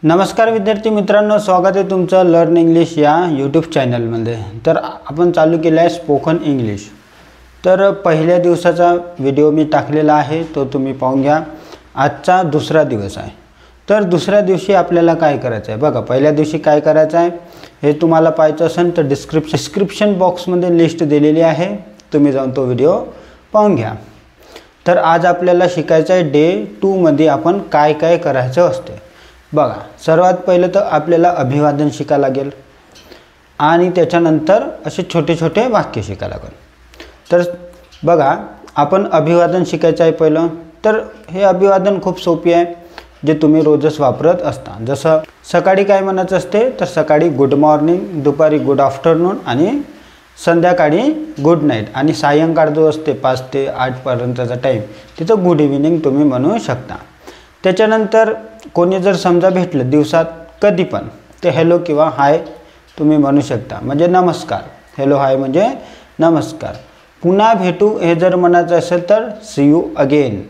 नमस्कार विद्यार्थी मित्रांनो, स्वागत आहे तुमचं लर्न इंग्लिश या यूट्यूब चॅनलमध्ये। तर आपण चालू केलं आहे स्पोकन इंग्लिश। तर पहिल्या दिवसाचा व्हिडिओ मी टाकलेला आहे, तो तुम्ही पाहून घ्या। आजचा दुसरा दिवस आहे। तर दुसऱ्या दिवशी आपल्याला काय करायचं आहे बघा। पहिल्या दिवशी काय करायचं आहे हे तुम्हाला पाहायचं असेल तर डिस्क्रिप्शन बॉक्समध्ये लिस्ट दिलेली आहे, तुम्ही जाऊन तो व्हिडिओ पाहून घ्या। तर आज आपल्याला शिकायचं आहे डे 2 मध्ये आपण काय काय करायचं असते बघा। सर्वात पहिले तर आपल्याला अभिवादन शिकायला लागेल आणि त्याच्यानंतर असे छोटे छोटे वाक्य शिकायला लागेल। तर बघा, आपण अभिवादन शिकायचं आहे पहिलं। तर हे अभिवादन खूप सोपे आहे, जे तुम्ही रोजच वापरत असता। जसं सकाळी काय म्हणायचं असते तर सकाळी गुड मॉर्निंग, दुपारी गुड आफ्टरनून आणि संध्याकाळी गुड नाईट, आणि सायंकाळ जो असते 5 ते 8 पर्यंतचा टाईम तिथं गुड इव्हिनिंग तुम्ही म्हणू शकता। त्याच्यानंतर कोणी जर समजा भेटलं दिवसात कधी पण, ते हॅलो किंवा हाय तुम्ही म्हणू शकता, म्हणजे नमस्कार। हॅलो हाय म्हणजे नमस्कार। पुन्हा भेटू हे जर म्हणायचं असेल तर सी यू अगेन।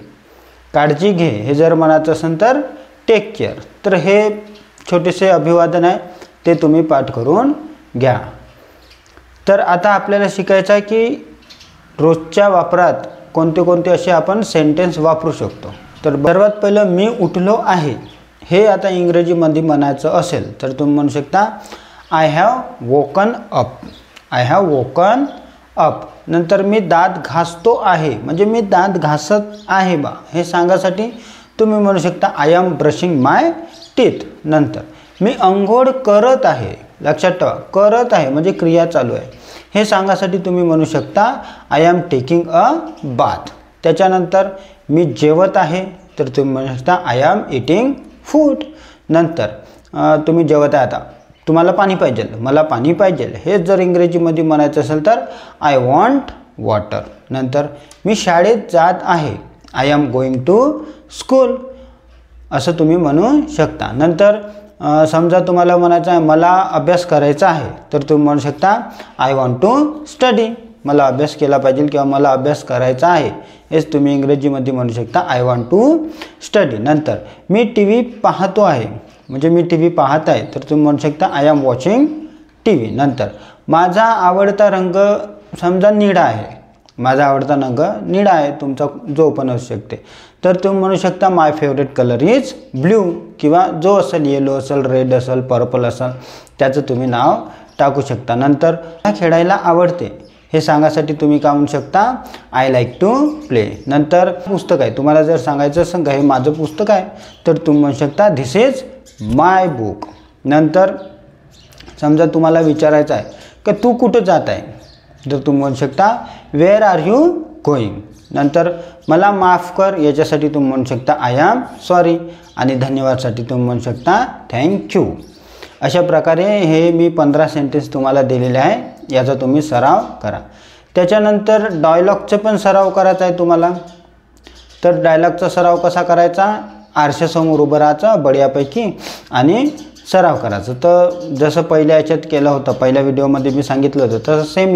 काळजी घे हे जर म्हणायचं असेल तर टेक केअर। तर हे छोटेसे अभिवादन आहे, ते तुम्ही पाठ करून घ्या। तर आता आपल्याला शिकायचं आहे की रोजच्या वापरात कोणते कोणते असे आपण सेंटेन्स वापरू शकतो। तर सर्वात पहिलं मी उठलो आहे हे आता इंग्रजीमध्ये म्हणायचं असेल तर तुम्ही म्हणू शकता I have woken up. I have woken up. नंतर मी दात घासतो आहे म्हणजे मी दात घासत आहे बा हे सांगासाठी तुम्ही म्हणू शकता I am brushing my teeth. नंतर मी अंघोळ करत आहे, लक्षात ठेवा करत आहे म्हणजे क्रिया चालू आहे, हे सांगासाठी तुम्ही म्हणू शकता I am taking a bath. त्याच्यानंतर मी जेवत आहे तर तुम्ही म्हणू शकता आय एम इटिंग फूड। नंतर तुम्ही जेवत आहे, आता तुम्हाला पाणी पाहिजे, मला पाणी पाहिजे, हे जर इंग्रजीमध्ये म्हणायचं असेल तर आय वॉन्ट वॉटर। नंतर मी शाळेत जात आहे, I am going to school असं तुम्ही म्हणू शकता। नंतर समजा तुम्हाला म्हणायचं आहे मला अभ्यास करायचा आहे तर तुम्ही म्हणू शकता आय वॉन्ट टू स्टडी। मला अभ्यास केला पाहिजे किंवा मला अभ्यास करायचा आहे, हेच तुम्ही इंग्रजीमध्ये म्हणू शकता आय वॉन्ट टू स्टडी। नंतर मी टी व्ही पाहतो आहे म्हणजे मी टी व्ही पाहत आहे तर तुम्ही म्हणू शकता I am watching T V. नंतर माझा आवडता रंग समजा निळा आहे, माझा आवडता रंग निळा आहे, तुमचा जो पण असू शकते तर तुम्ही म्हणू शकता माय फेवरेट कलर इज ब्ल्यू, किंवा जो असेल येलो असेल, रेड असेल, पर्पल असेल त्याचं तुम्ही नाव टाकू शकता। नंतर खेळायला आवडते हे सांगासाठी तुम्ही काय म्हणू शकता आय लाईक टू प्ले। नंतर पुस्तक आहे, तुम्हाला जर सांगायचं असेल हे माझं पुस्तक आहे तर तुम्ही म्हणू शकता धिस इज माय बुक। नंतर समजा तुम्हाला विचारायचं आहे की तू कुठं जात आहे तर तुम्ही म्हणू शकता वेअर आर यू गोईंग। नंतर मला माफ कर याच्यासाठी तुम्ही म्हणू शकता आय एम सॉरी, आणि धन्यवादसाठी तुम्ही म्हणू शकता थँक्यू। अशा प्रकारे हे मी 15 सेंटेन्स तुम्हाला दिलेले आहे, याचा तुम्ही सराव करा। त्याच्यानंतर डायलॉगचा पण सराव करायचा आहे तुम्हाला। तर डायलॉगचा सराव कसा करायचा, आरशासमोर उभं राहायचं बढियापैकी आणि सराव करायचं। तर जसं पहिल्या याच्यात केलं होतं, पहिल्या व्हिडिओमध्ये मी सांगितलं होतं तसं सेम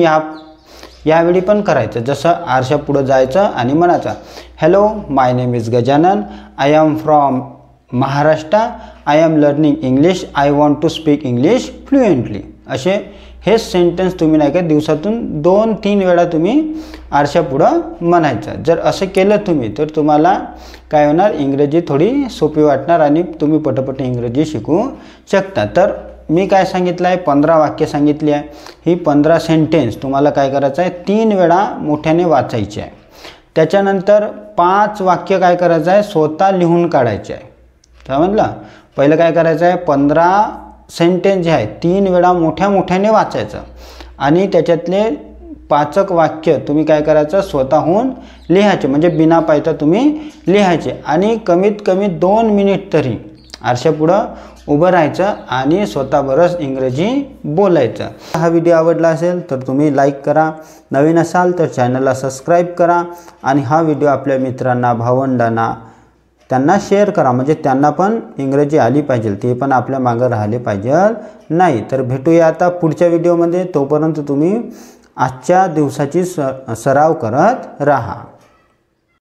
यावेळी पण करायचं। जसं आरशा पुढं जायचं आणि म्हणायचं hello my name is Gajanan, I am from Maharashtra, I am learning English, I want to speak English fluently. असे हे सेंटेन्स तुम्ही नाही का दिवसातून 2-3 वेळा तुम्ही आरशा पुढं म्हणायचं। जर असं केलं तुम्ही तर तुम्हाला काय होणार, इंग्रजी थोडी सोपी वाटणार आणि तुम्ही पटपट इंग्रजी शिकू शकता। तर मी काय सांगितलं आहे 15 वाक्य सांगितली आहे, ही 15 सेंटेन्स तुम्हाला काय करायचं आहे 3 वेळा मोठ्याने वाचायची आहे। त्याच्यानंतर 5 वाक्य काय करायचं आहे स्वतः लिहून काढायचे आहे। समजलं, पहिलं काय करायचं आहे 15 सेंटेन्स जे आहे 3 वेळा मोठ्याने वाचायचं आणि त्याच्यातले 5 वाक्य तुम्ही काय करायचं स्वतःहून लिहायचे, म्हणजे बिना पाहता तुम्ही लिहायचे आणि कमीत कमी 2 मिनिट तरी आरशापुढं उभं राहायचं आणि स्वतःबरोबर इंग्रजी बोलायचं। हा व्हिडिओ आवडला असेल तर तुम्ही लाईक करा, नवीन असाल तर चॅनलला सबस्क्राईब करा आणि हा व्हिडिओ आपल्या मित्रांना, भावंडांना त्यांना शेअर करा, म्हणजे त्यांना पण इंग्रजी आली पाहिजे, ते पण आपल्या मागं राहिले पाहिजे नाही। तर भेटूया आता पुढच्या व्हिडिओमध्ये, तोपर्यंत तुम्ही आजच्या दिवसाची सराव करत राहा।